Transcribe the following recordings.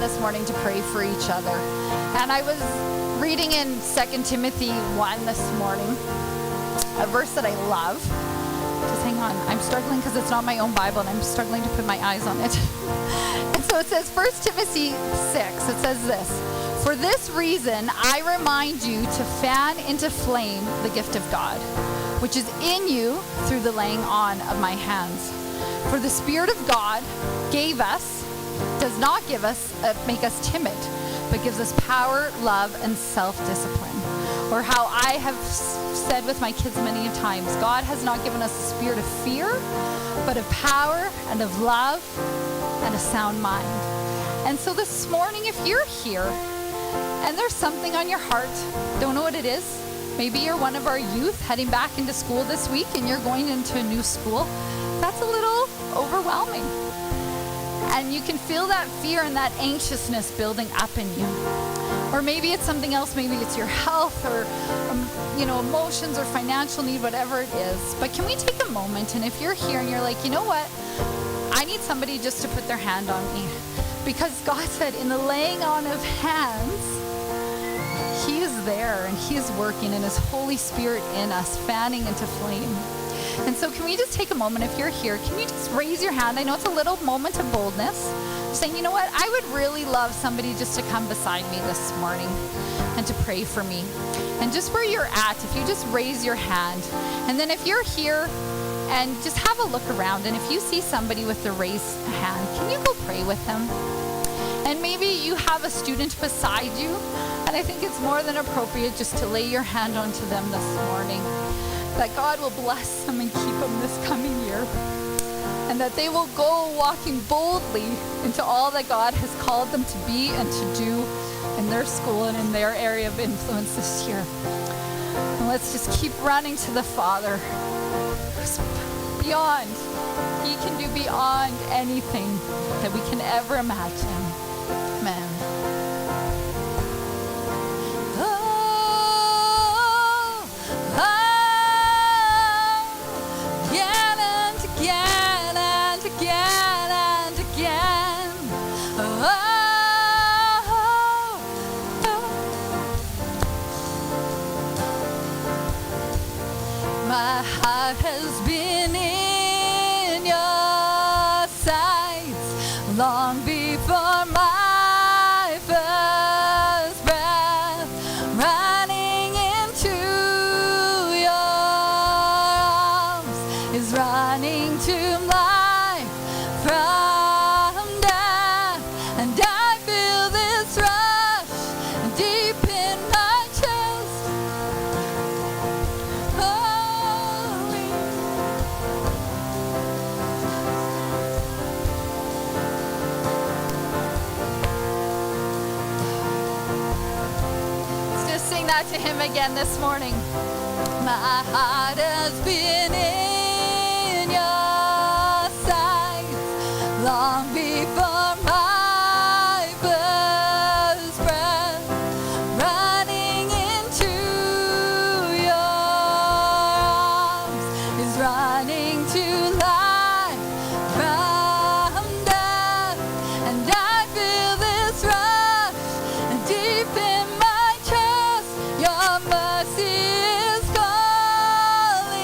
this morning to pray for each other. And I was reading in 2 Timothy 1 this morning, a verse that I love. Just hang on. I'm struggling because it's not my own Bible and I'm struggling to put my eyes on it. And so it says, 1 Timothy 6, it says this: "For this reason, I remind you to fan into flame the gift of God, which is in you through the laying on of my hands. For the Spirit of God does not make us timid, but gives us power, love, and self-discipline." Or how I have said with my kids many times, God has not given us a spirit of fear, but of power and of love and a sound mind. And so this morning, if you're here and there's something on your heart, don't know what it is, maybe you're one of our youth heading back into school this week and you're going into a new school, that's a little overwhelming. And you can feel that fear and that anxiousness building up in you. Or maybe it's something else, maybe it's your health or emotions or financial need, whatever it is. But can we take a moment, and if you're here and you're like, you know what, I need somebody just to put their hand on me. Because God said in the laying on of hands, He is there and He is working in His Holy Spirit in us, fanning into flame. And so can we just take a moment, if you're here, can you just raise your hand? I know it's a little moment of boldness, saying, you know what, I would really love somebody just to come beside me this morning and to pray for me. And just where you're at, if you just raise your hand, and then if you're here and just have a look around, and if you see somebody with the raised hand, can you go pray with them? And maybe you have a student beside you, and I think it's more than appropriate just to lay your hand onto them this morning, that God will bless them and keep them this coming year, and that they will go walking boldly into all that God has called them to be and to do in their school and in their area of influence this year. And let's just keep running to the Father. Beyond, He can do beyond anything that we can ever imagine. Amen. My heart has been in your sights long before my first breath, running into your arms is running to life from death, and I feel this rush deep in my chest. To Him again this morning. My heart has been in your sights long before my first breath, running into your arms is running to life from death, and I feel this rush deep in my chest. Your mercy is calling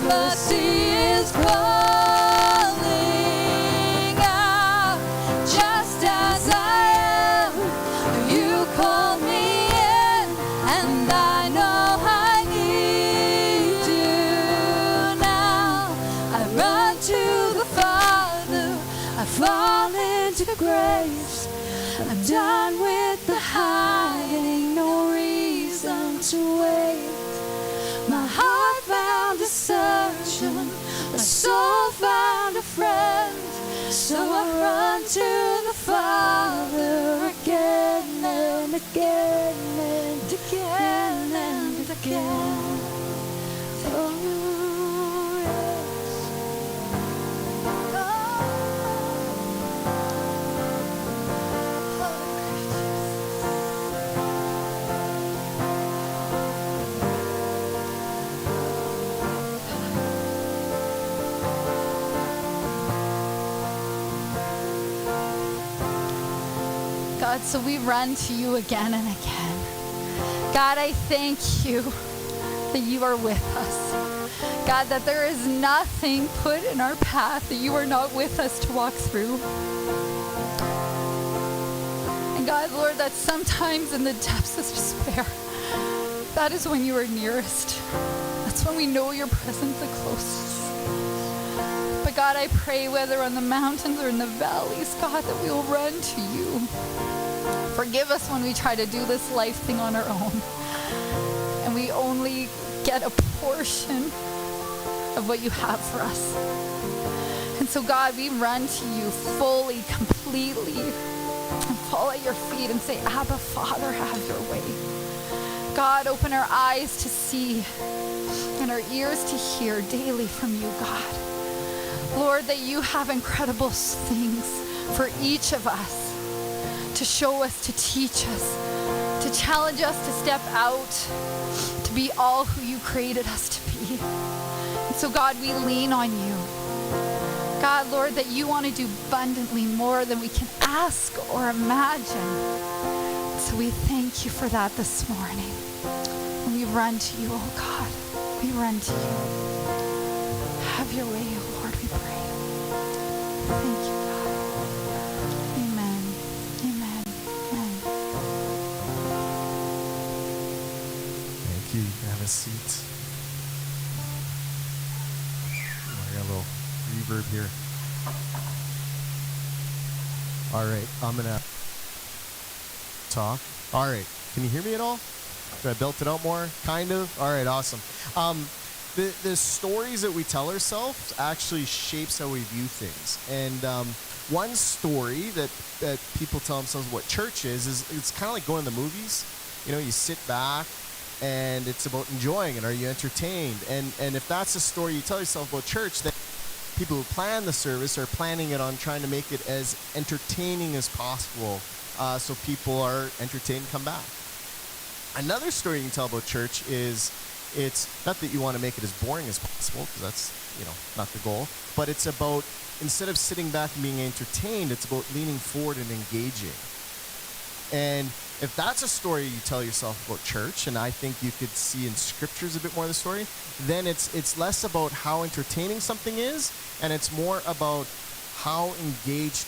Mercy is calling out, just as I am. You called me in, and I know I need you now. I run to the Father, I fall into grace. I'm done with the hiding, no reason to wait. My heart found a surgeon, my soul found a friend. So I run to the Father again and again and again and again. Oh, yes. God, so we run to you again and again. God, I thank you that you are with us. God, that there is nothing put in our path that you are not with us to walk through. And God, Lord, that sometimes in the depths of despair, that is when you are nearest. That's when we know your presence the closest. But God, I pray whether on the mountains or in the valleys, God, that we will run to you. Forgive us when we try to do this life thing on our own. And we only get a portion of what you have for us. And so, God, we run to you fully, completely, and fall at your feet and say, Abba, Father, have your way. God, open our eyes to see and our ears to hear daily from you, God. Lord, that you have incredible things for each of us, to show us, to teach us, to challenge us to step out, to be all who you created us to be. And so, God, we lean on you. God, Lord, that you want to do abundantly more than we can ask or imagine. So we thank you for that this morning. And we run to you, oh God. We run to you. Have your way, oh Lord, we pray. Thank you, God. Amen. Amen. Amen. Thank you. You can have a seat. I got a little reverb here. All right, I'm gonna talk. All right, can you hear me at all? Did I belt it out more? Kind of. All right, awesome. The stories that we tell ourselves actually shapes how we view things. And one story that people tell themselves what church is it's kind of like going to the movies. You know, you sit back and it's about enjoying it. Are you entertained? And if that's the story you tell yourself about church, then people who plan the service are planning it on trying to make it as entertaining as possible, so people are entertained and come back. Another story you can tell about church is, it's not that you want to make it as boring as possible, because that's, not the goal, but it's about, instead of sitting back and being entertained, it's about leaning forward and engaging. And if that's a story you tell yourself about church, and I think you could see in scriptures a bit more of the story, then it's less about how entertaining something is, and it's more about how engaged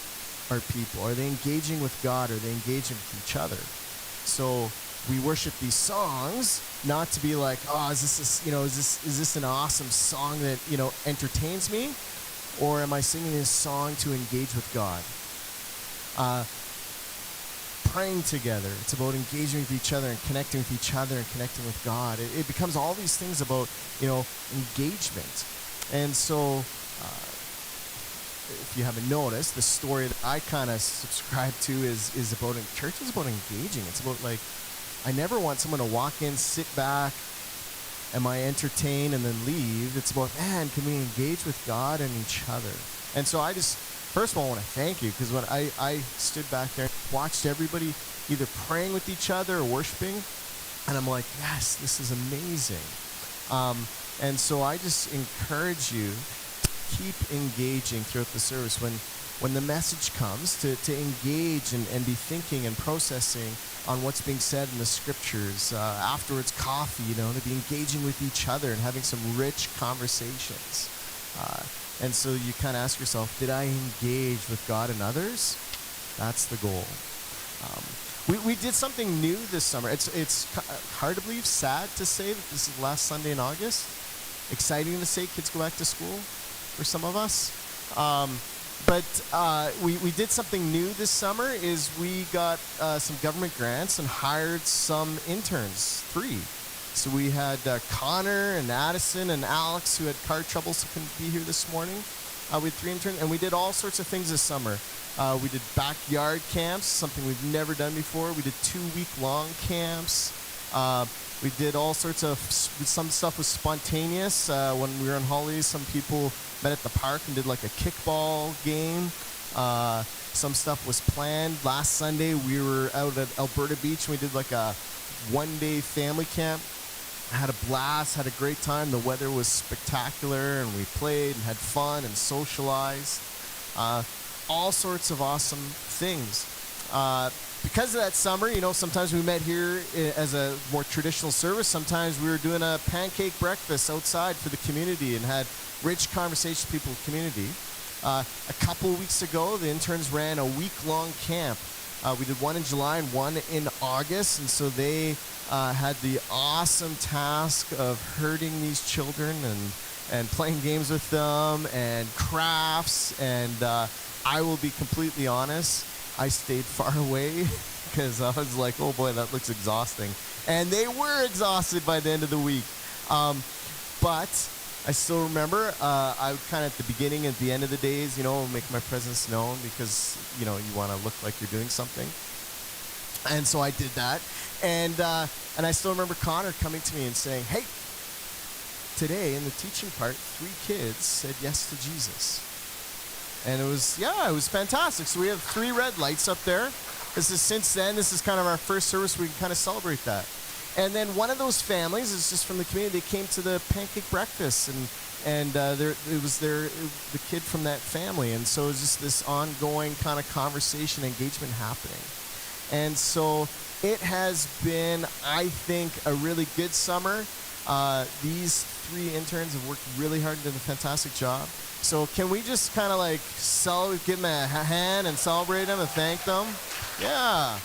are people. Are they engaging with God? Are they engaging with each other? So we worship these songs not to be like, oh, is this an awesome song that entertains me, or am I singing this song to engage with God? Praying together, it's about engaging with each other and connecting with each other and connecting with God. It becomes all these things about engagement. And so if you haven't noticed, the story that I kind of subscribe to is about, church is about engaging. It's about, like, I never want someone to walk in, sit back, am I entertained, and then leave. It's about, man, can we engage with God and each other? And so I just, first of all, I want to thank you, because when I stood back there and watched everybody either praying with each other or worshiping, and I'm like, yes, this is amazing. And so I just encourage you, keep engaging throughout the service. when the message comes, to engage and be thinking and processing on what's being said in the scriptures. Afterwards, coffee, to be engaging with each other and having some rich conversations. And so you kind of ask yourself, did I engage with God and others? That's the goal. We did something new this summer. It's hard to believe, sad to say that this is the last Sunday in August. Exciting to say kids go back to school for some of us. But we did something new this summer is we got some government grants and hired some interns, 3. So we had Connor and Addison and Alex who had car trouble so couldn't be here this morning. We had 3 interns, and we did all sorts of things this summer. We did backyard camps, something we've never done before. We did 2-week-long camps. We did all sorts of, some stuff was spontaneous. When we were on holidays, some people met at the park and did like a kickball game. Some stuff was planned. Last Sunday, we were out at Alberta Beach and we did like a 1-day family camp. Had a blast, had a great time. The weather was spectacular and we played and had fun and socialized. All sorts of awesome things. Because of that summer, sometimes we met here as a more traditional service. Sometimes we were doing a pancake breakfast outside for the community and had rich conversations with people in the community. A couple weeks ago, the interns ran a week-long camp. We did one in July and one in August, and so they had the awesome task of herding these children and playing games with them and crafts. And I will be completely honest, I stayed far away because I was like, oh boy, that looks exhausting. And they were exhausted by the end of the week. But I still remember I would kind of at the beginning and at the end of the days, make my presence known because, you want to look like you're doing something. And so I did that. And I still remember Connor coming to me and saying, hey, today in the teaching part, 3 kids said yes to Jesus. And it was fantastic. So we have 3 red lights up there. This is kind of our first service where we can kind of celebrate that. And then one of those families is just from the community. They came to the pancake breakfast, and it was the kid from that family. And so it was just this ongoing kind of conversation, engagement happening. And so it has been, I think, a really good summer. These 3 interns have worked really hard and done a fantastic job. So can we just kind of give them a hand and celebrate them and thank them? Yeah.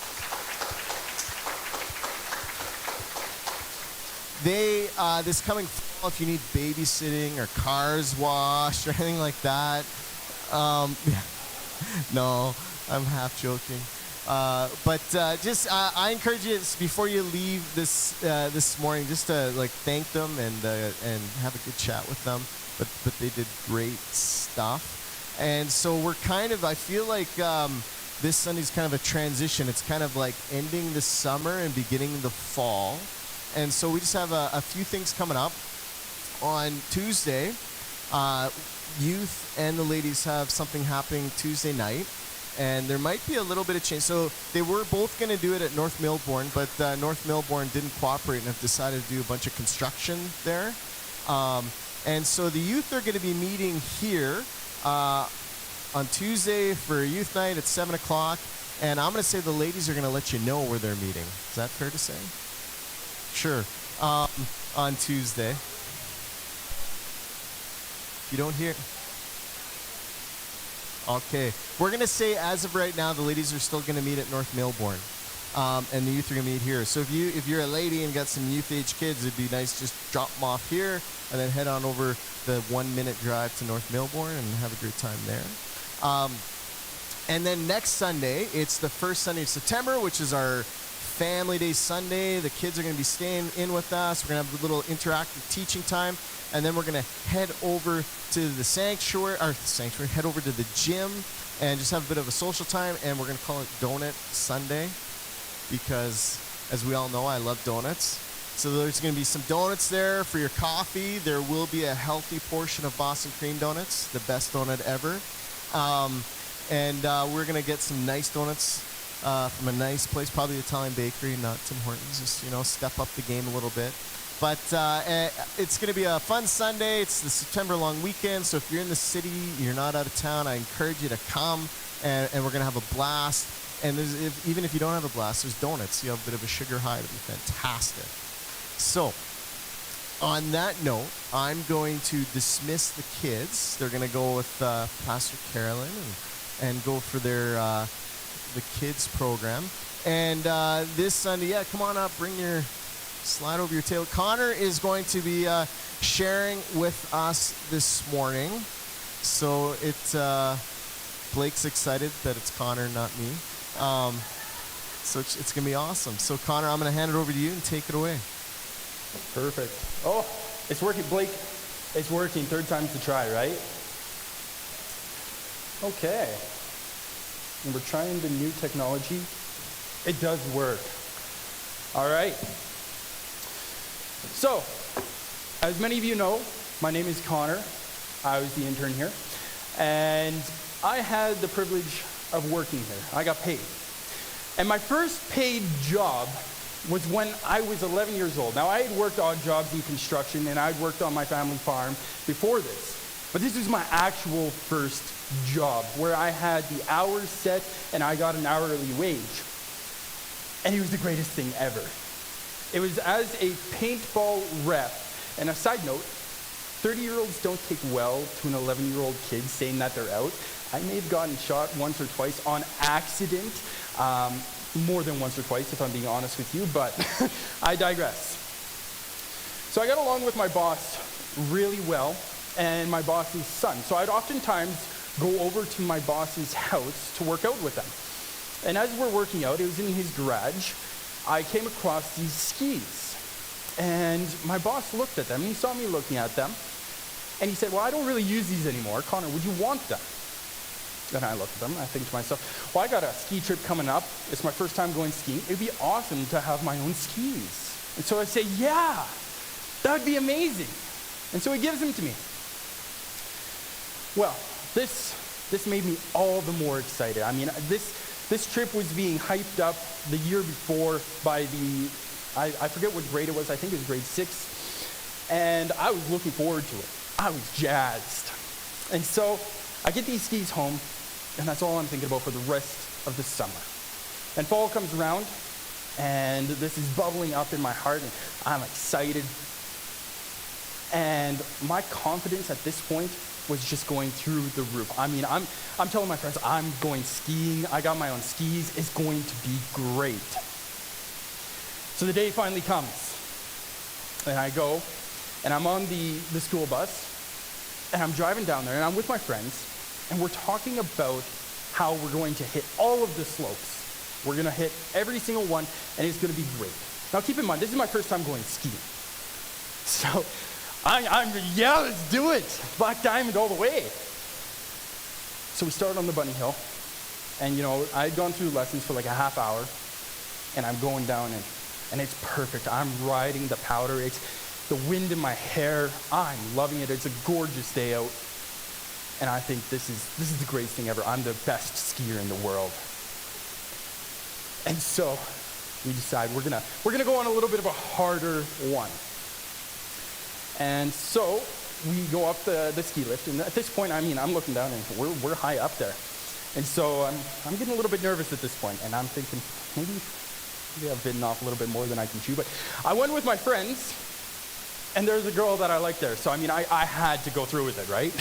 They, this coming fall, if you need babysitting or cars washed or anything like that, no, I'm half joking. I encourage you before you leave this morning, just to thank them and have a good chat with them. But they did great stuff, and so I feel like this Sunday's kind of a transition. It's kind of like ending the summer and beginning the fall, and so we just have a few things coming up. On Tuesday, youth and the ladies have something happening Tuesday night. And there might be a little bit of change. So they were both going to do it at North Millbourne, but North Millbourne didn't cooperate and have decided to do a bunch of construction there. And so the youth are going to be meeting here on Tuesday for a youth night at 7 o'clock. And I'm going to say the ladies are going to let you know where they're meeting. Is that fair to say? Sure. On Tuesday. You don't hear... Okay. We're going to say as of right now, the ladies are still going to meet at North Millbourne. And the youth are going to meet here. So if you're a lady and got some youth-age kids, it'd be nice to just drop them off here and then head on over the 1-minute drive to North Millbourne and have a great time there. And then next Sunday, it's the first Sunday of September, which is our Family Day Sunday. The kids are going to be staying in with us. We're going to have a little interactive teaching time. And then we're going to head over to the sanctuary, head over to the gym and just have a bit of a social time. And we're going to call it Donut Sunday because, as we all know, I love donuts. So there's going to be some donuts there for your coffee. There will be a healthy portion of Boston cream donuts, the best donut ever. And we're going to get some nice donuts from a nice place, probably Italian bakery, not Tim Hortons. Just, step up the game a little bit. But it's going to be a fun Sunday. It's the September long weekend. So if you're in the city, you're not out of town, I encourage you to come, and we're going to have a blast. And even if you don't have a blast, there's donuts. You have a bit of a sugar high. It'll be fantastic. So on that note, I'm going to dismiss the kids. They're going to go with Pastor Carolyn and go for their the kids program. And this Sunday, yeah, come on up, slide over your tail. Connor is going to be sharing with us this morning. So Blake's excited that it's Connor, not me. So it's going to be awesome. So Connor, I'm going to hand it over to you and take it away. Perfect. Oh, it's working, Blake. It's working. Third time's the try, right? Okay. And we're trying the new technology. It does work. All right. So, as many of you know, my name is Connor. I was the intern here. And I had the privilege of working here. I got paid. And my first paid job was when I was 11 years old. Now, I had worked odd jobs in construction, and I'd worked on my family farm before this. But this was my actual first job, where I had the hours set, and I got an hourly wage. And it was the greatest thing ever. It was as a paintball rep. And a side note, 30-year-olds don't take well to an 11-year-old kid saying that they're out. I may have gotten shot once or twice on accident, more than once or twice, if I'm being honest with you, but I digress. So I got along with my boss really well, and my boss's son. So I'd oftentimes go over to my boss's house to work out with them. And as we're working out, it was in his garage, I came across these skis. And my boss looked at them, and he saw me looking at them, and he said, well, I don't really use these anymore. Connor, would you want them? And I looked at them, and I think to myself, well, I got a ski trip coming up. It's my first time going skiing. It'd be awesome to have my own skis. And so I say, yeah, that would be amazing. And so he gives them to me. Well, this made me all the more excited. I mean, this trip was being hyped up the year before by I forget what grade it was. I think it was grade 6. And I was looking forward to it. I was jazzed. And so I get these skis home, and that's all I'm thinking about for the rest of the summer. And fall comes around, and this is bubbling up in my heart, and I'm excited. And my confidence at this point was just going through the roof. I mean, I'm telling my friends, I'm going skiing. I got my own skis. It's going to be great. So the day finally comes, and I go, and I'm on the school bus, and I'm driving down there, and I'm with my friends, and we're talking about how we're going to hit all of the slopes. We're going to hit every single one, and it's going to be great. Now, keep in mind, this is my first time going skiing. So, yeah, let's do it. Black Diamond all the way. So we started on the bunny hill, and, I had gone through lessons for like a half hour, and I'm going down, and it's perfect. I'm riding the powder. It's the wind in my hair. I'm loving it. It's a gorgeous day out. And I think this is the greatest thing ever. I'm the best skier in the world. And so we decide we're gonna go on a little bit of a harder one. And so we go up the ski lift, and at this point, I mean, I'm looking down, and we're high up there. And so I'm getting a little bit nervous at this point, and I'm thinking maybe I've bitten off a little bit more than I can chew. But I went with my friends, and there's a girl that I like there. So, I mean, I had to go through with it, right?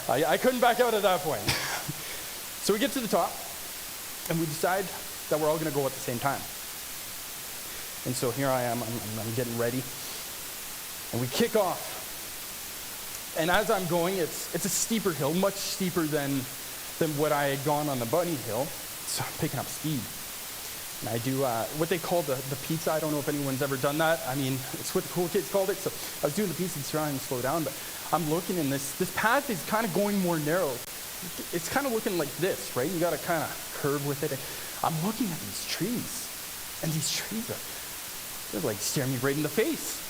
I couldn't back out at that point. So we get to the top, and we decide that we're all going to go at the same time. And so here I am. I'm getting ready. And we kick off. And as I'm going, it's a steeper hill, much steeper than what I had gone on the bunny hill. So I'm picking up speed. And I do what they call the pizza. I don't know if anyone's ever done that. I mean, it's what the cool kids called it. So I was doing the pizza to try and slow down, but I'm looking, and this path is kind of going more narrow. It's kind of looking like this, right? You got to kind of curve with it. And I'm looking at these trees, and these trees they're like staring me right in the face.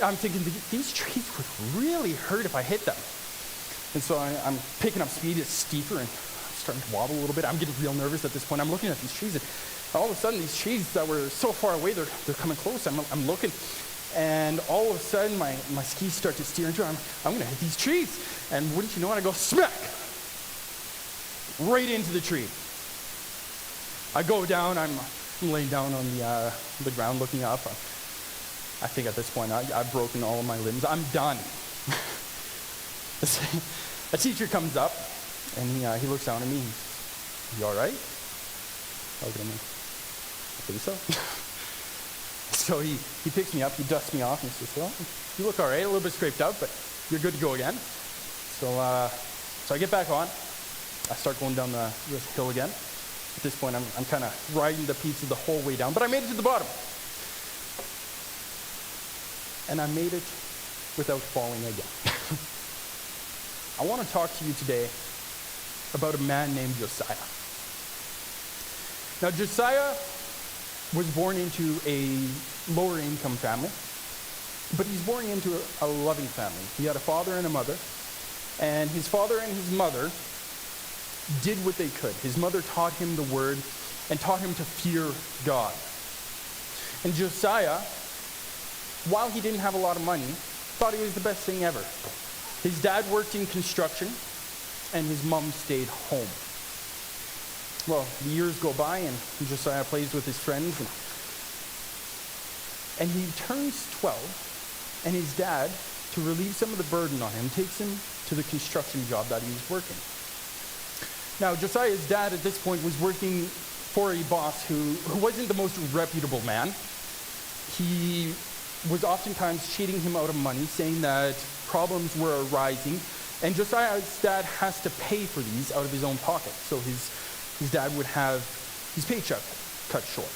I'm thinking these trees would really hurt if I hit them. And so I'm picking up speed. It's steeper, and I'm starting to wobble a little bit. I'm getting real nervous at this point. I'm looking at these trees, and all of a sudden, these trees that were so far away, they're coming close. I'm looking, and all of a sudden my skis start to steer into it. I'm going to hit these trees. And wouldn't you know it, I go smack right into the tree. I go down, I'm laying down on the ground looking up. I think at this point I've broken all of my limbs. I'm done. A teacher comes up and he looks down at me. You all right? I look at him like, I think so. So he picks me up, he dusts me off, and he says, well, you look all right, a little bit scraped up, but you're good to go again. So I get back on. I start going down the hill again. At this point, I'm kind of riding the pizza the whole way down, but I made it to the bottom. And I made it without falling again. I want to talk to you today about a man named Josiah. Now, Josiah was born into a lower income family, but he's born into a loving family. He had a father and a mother, and his father and his mother did what they could. His mother taught him the word and taught him to fear God. And Josiah, while he didn't have a lot of money, thought he was the best thing ever. His dad worked in construction, and his mom stayed home. Well, the years go by, and Josiah plays with his friends, and he turns 12, and his dad, to relieve some of the burden on him, takes him to the construction job that he was working. Now, Josiah's dad at this point was working for a boss who wasn't the most reputable man. He was oftentimes cheating him out of money, saying that problems were arising, and Josiah's dad has to pay for these out of his own pocket. So his dad would have his paycheck cut short.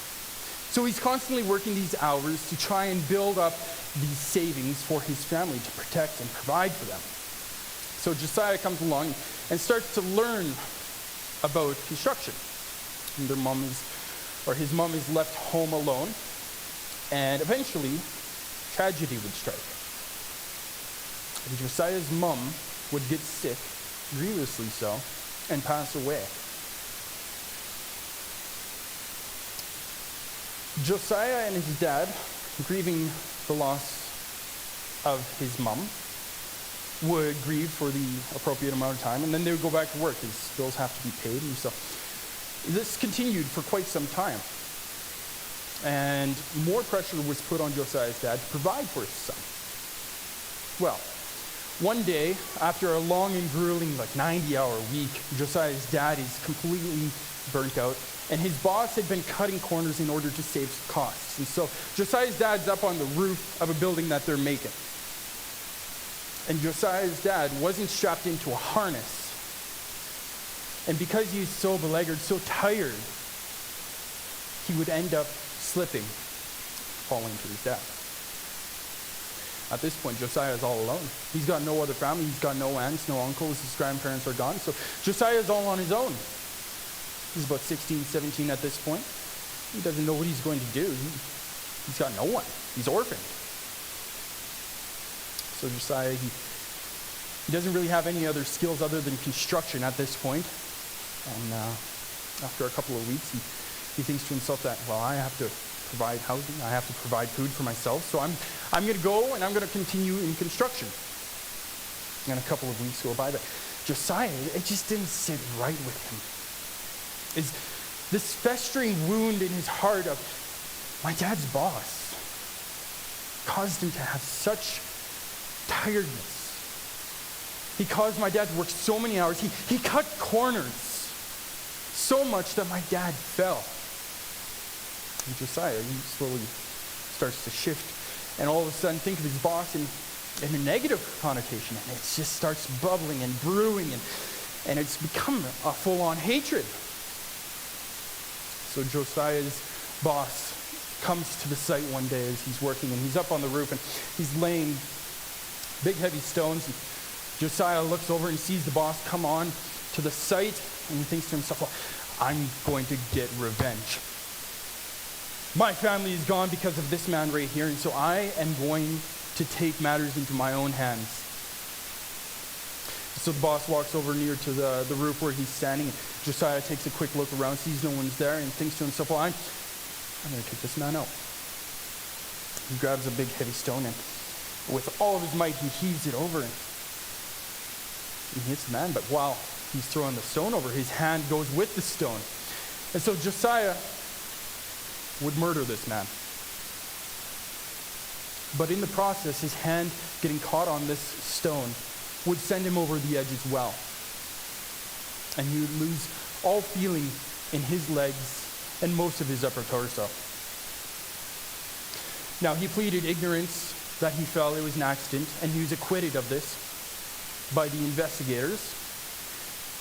So he's constantly working these hours to try and build up these savings for his family to protect and provide for them. So Josiah comes along and starts to learn about construction. And his mom is left home alone, and eventually tragedy would strike. And Josiah's mom would get sick, grievously so, and pass away. Josiah and his dad, grieving the loss of his mom, would grieve for the appropriate amount of time, and then they would go back to work. His bills have to be paid, and so this continued for quite some time. And more pressure was put on Josiah's dad to provide for his son. Well, one day, after a long and grueling, 90-hour week, Josiah's dad is completely burnt out, and his boss had been cutting corners in order to save costs. And so Josiah's dad's up on the roof of a building that they're making. And Josiah's dad wasn't strapped into a harness. And because he's so beleaguered, so tired, he would end up slipping, falling to his death. At this point, Josiah is all alone. He's got no other family. He's got no aunts, no uncles. His grandparents are gone. So Josiah is all on his own. He's about 16, 17 at this point. He doesn't know what he's going to do. He's got no one. He's orphaned. So Josiah, he doesn't really have any other skills other than construction at this point. And after a couple of weeks, he thinks to himself that, well, I have to provide housing. I have to provide food for myself. So I'm going to go and I'm going to continue in construction. And a couple of weeks go by, but Josiah, it just didn't sit right with him. It's this festering wound in his heart of, my dad's boss caused him to have such tiredness. He caused my dad to work so many hours. He cut corners so much that my dad fell. And Josiah, he slowly starts to shift and all of a sudden think of his boss in a negative connotation, and it just starts bubbling and brewing, and it's become a full-on hatred. So Josiah's boss comes to the site one day as he's working, and he's up on the roof, and he's laying big heavy stones. And Josiah looks over and sees the boss come on to the site, and he thinks to himself, well, I'm going to get revenge. My family is gone because of this man right here, and so I am going to take matters into my own hands. So the boss walks over near to the roof where he's standing, and Josiah takes a quick look around, sees no one's there, and thinks to himself, well, I'm going to take this man out. He grabs a big heavy stone and with all of his might he heaves it over and he hits the man. But while he's throwing the stone over, his hand goes with the stone. And so Josiah would murder this man. But in the process, his hand getting caught on this stone would send him over the edge as well. And he would lose all feeling in his legs and most of his upper torso. Now, he pleaded ignorance that he fell, it was an accident, and he was acquitted of this by the investigators.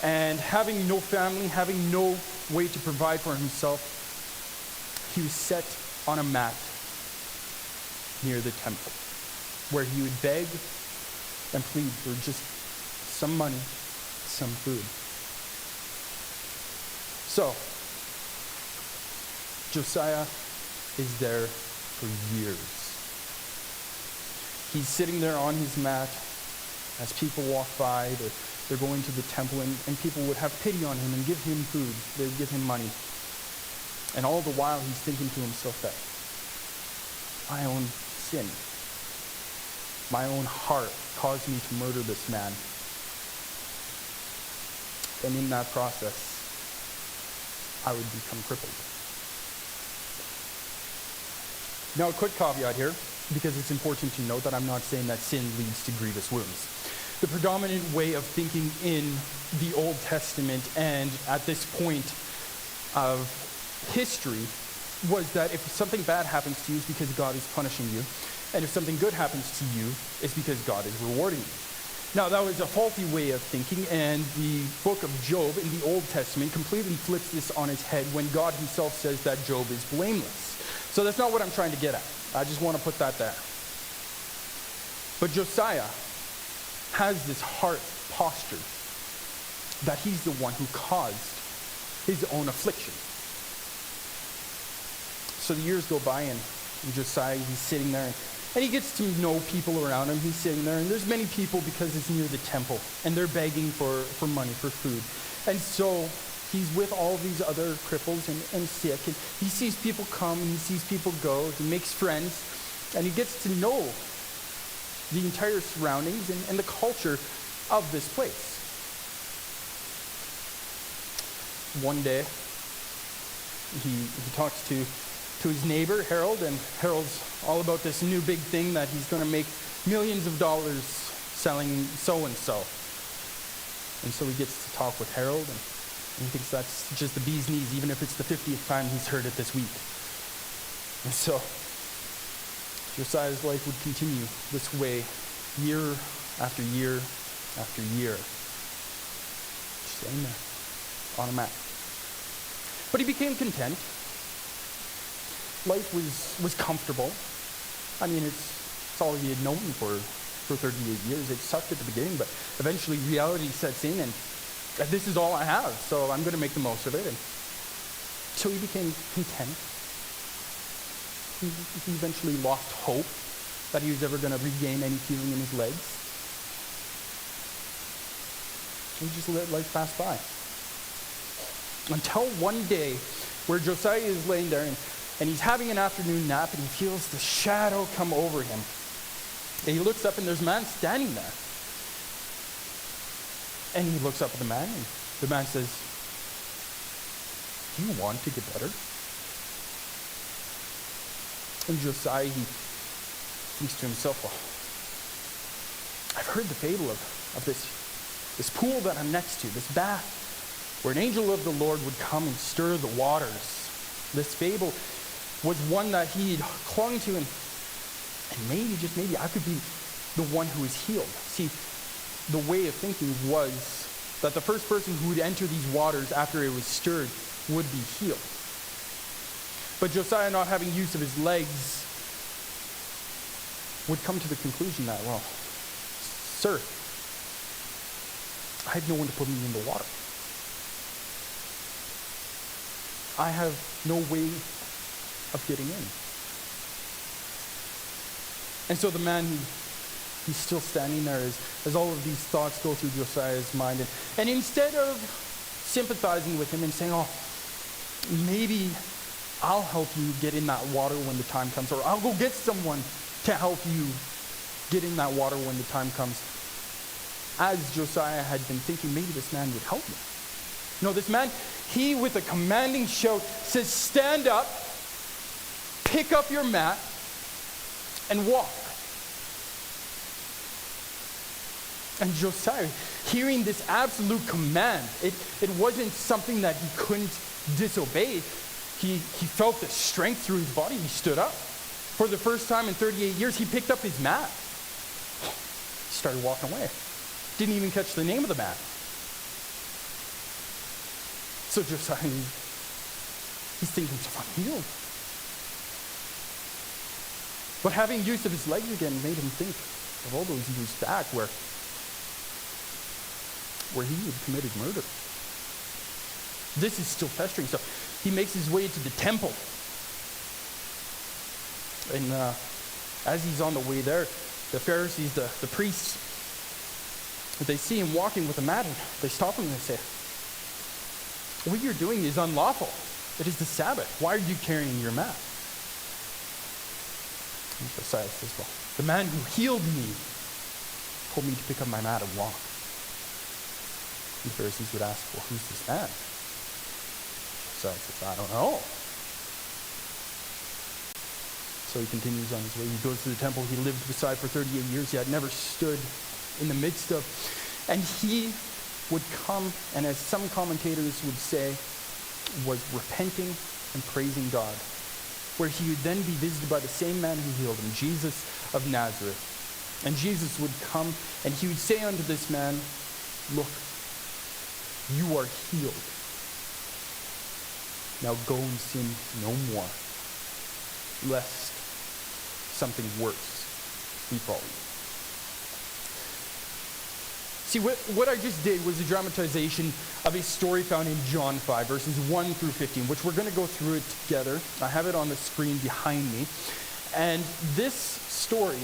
And having no family, having no way to provide for himself, he was set on a mat near the temple, where he would beg and plead for just some money, some food. So, Josiah is there for years. He's sitting there on his mat as people walk by. They're going to the temple, and people would have pity on him and give him food. They would give him money. And all the while, he's thinking to himself that my own sin, my own heart caused me to murder this man. And in that process, I would become crippled. Now, a quick caveat here, because it's important to note that I'm not saying that sin leads to grievous wounds. The predominant way of thinking in the Old Testament and at this point of history was that if something bad happens to you, it's because God is punishing you. And if something good happens to you, it's because God is rewarding you. Now, that was a faulty way of thinking, and the book of Job in the Old Testament completely flips this on its head when God himself says that Job is blameless. So that's not what I'm trying to get at. I just want to put that there. But Josiah has this heart posture that he's the one who caused his own affliction. So the years go by, and Josiah, he's sitting there, and he gets to know people around him. He's sitting there, and there's many people because it's near the temple, and they're begging for money, for food. And so he's with all these other cripples and sick, and he sees people come, and he sees people go. He makes friends, and he gets to know the entire surroundings and the culture of this place. One day, he talks to his neighbor, Harold, and Harold's all about this new big thing that he's going to make millions of dollars selling so-and-so. And so he gets to talk with Harold, and he thinks that's just the bee's knees, even if it's the 50th time he's heard it this week. And so Josiah's life would continue this way year after year after year. Just laying there on a mat. But he became content. Life was comfortable. I mean, it's all he had known for 38 years. It sucked at the beginning, but eventually reality sets in, and this is all I have, so I'm going to make the most of it. And so he became content. He eventually lost hope that he was ever going to regain any feeling in his legs. He just let life pass by. Until one day where Josiah is laying there and he's having an afternoon nap, and he feels the shadow come over him. And he looks up, and there's a man standing there. And he looks up at the man, and the man says, "Do you want to get better?" And Josiah, he thinks to himself, "Well, I've heard the fable of this pool that I'm next to, this bath, where an angel of the Lord would come and stir the waters." This fable was one that he had clung to, and maybe, just maybe, I could be the one who is healed. See, the way of thinking was that the first person who would enter these waters after it was stirred would be healed. But Josiah, not having use of his legs, would come to the conclusion that, well, sir, I have no one to put me in the water. I have no way of getting in. And so the man, he's still standing there as all of these thoughts go through Josiah's mind. And instead of sympathizing with him and saying, "Oh, maybe I'll help you get in that water when the time comes, or I'll go get someone to help you get in that water when the time comes. As Josiah had been thinking, maybe this man would help me. No, this man, he with a commanding shout says, stand up, pick up your mat, and walk. And Josiah, hearing this absolute command, it wasn't something that he couldn't disobey. He felt the strength through his body. He stood up. For the first time in 38 years, he picked up his mat. He started walking away. Didn't even catch the name of the mat. So Josiah, he's thinking, I'm healed. But having use of his legs again made him think of all those years back where he had committed murder. This is still festering, so he makes his way to the temple. And as he's on the way there, the Pharisees, the priests, they see him walking with a mat, and they stop him and they say, what you're doing is unlawful. It is the Sabbath. Why are you carrying your mat? And Josiah says, well, the man who healed me told me to pick up my mat and walk. And the Pharisees would ask, well, who's this man? Josiah says, I don't know. So he continues on his way. He goes to the temple he lived beside for 38 years. He had never stood in the midst of. And he would come, and as some commentators would say, was repenting and praising God, where he would then be visited by the same man who healed him, Jesus of Nazareth. And Jesus would come, and he would say unto this man, look, you are healed. Now go and sin no more, lest something worse befall you. See, what I just did was a dramatization of a story found in John 5, verses 1 through 15, which we're going to go through it together. I have it on the screen behind me. And this story,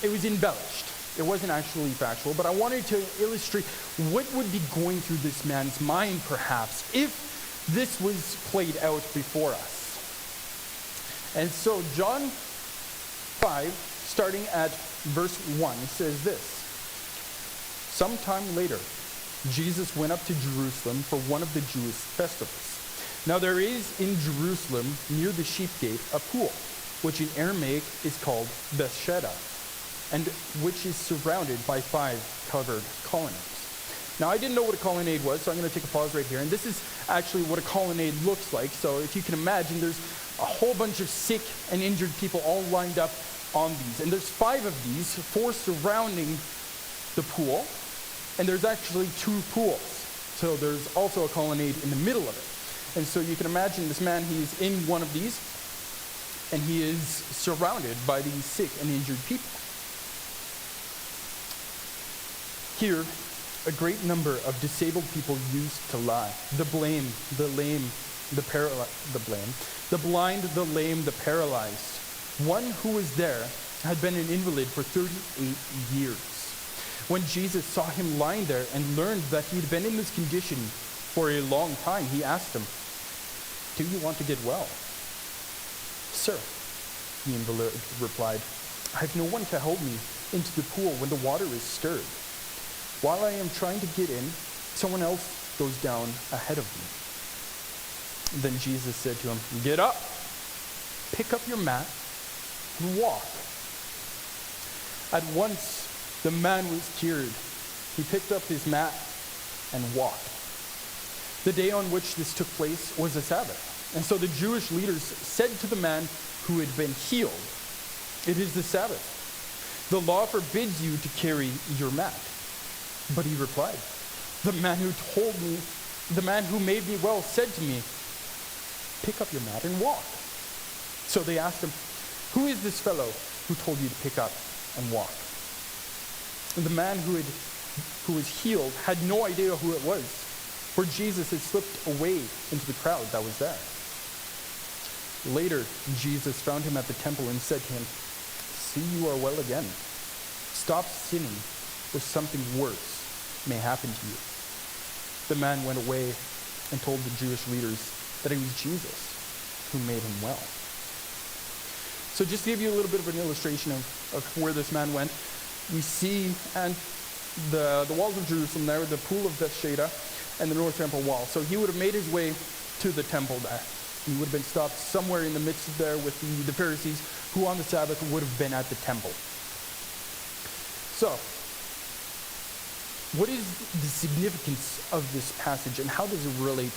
it was embellished. It wasn't actually factual, but I wanted to illustrate what would be going through this man's mind, perhaps, if this was played out before us. And so John 5, starting at verse 1, says this. Sometime later, Jesus went up to Jerusalem for one of the Jewish festivals. Now there is in Jerusalem, near the sheep gate, a pool, which in Aramaic is called Bethesda, and which is surrounded by 5 covered colonnades. Now I didn't know what a colonnade was, so I'm going to take a pause right here. And this is actually what a colonnade looks like. So if you can imagine, there's a whole bunch of sick and injured people all lined up on these. And there's 5 of these, 4 surrounding the pool. And there's actually 2 pools. So there's also a colonnade in the middle of it. And so you can imagine this man, he's in one of these, and he is surrounded by these sick and injured people. Here, a great number of disabled people used to lie. The blind, the lame, the paralyzed. One who was there had been an invalid for 38 years. When Jesus saw him lying there and learned that he had been in this condition for a long time, he asked him, "Do you want to get well?" "Sir," the invalid replied, "I have no one to help me into the pool when the water is stirred. While I am trying to get in, someone else goes down ahead of me." Then Jesus said to him, "Get up, pick up your mat, and walk." At once, the man was cured. He picked up his mat and walked. The day on which this took place was a Sabbath. And so the Jewish leaders said to the man who had been healed, "It is the Sabbath. The law forbids you to carry your mat." But he replied, the man who made me well said to me, "Pick up your mat and walk." So they asked him, "Who is this fellow who told you to pick up and walk?" And the man who was healed had no idea who it was, for Jesus had slipped away into the crowd that was there. Later, Jesus found him at the temple and said to him, "See, you are well again. Stop sinning, or something worse may happen to you." The man went away and told the Jewish leaders that it was Jesus. who made him well. So just to give you a little bit of an illustration of where this man went, we see and the walls of Jerusalem there, the pool of Bethsaida, and the North Temple wall. So he would have made his way to the temple there. He would have been stopped somewhere in the midst there with the Pharisees, who on the Sabbath would have been at the temple. So, what is the significance of this passage, and how does it relate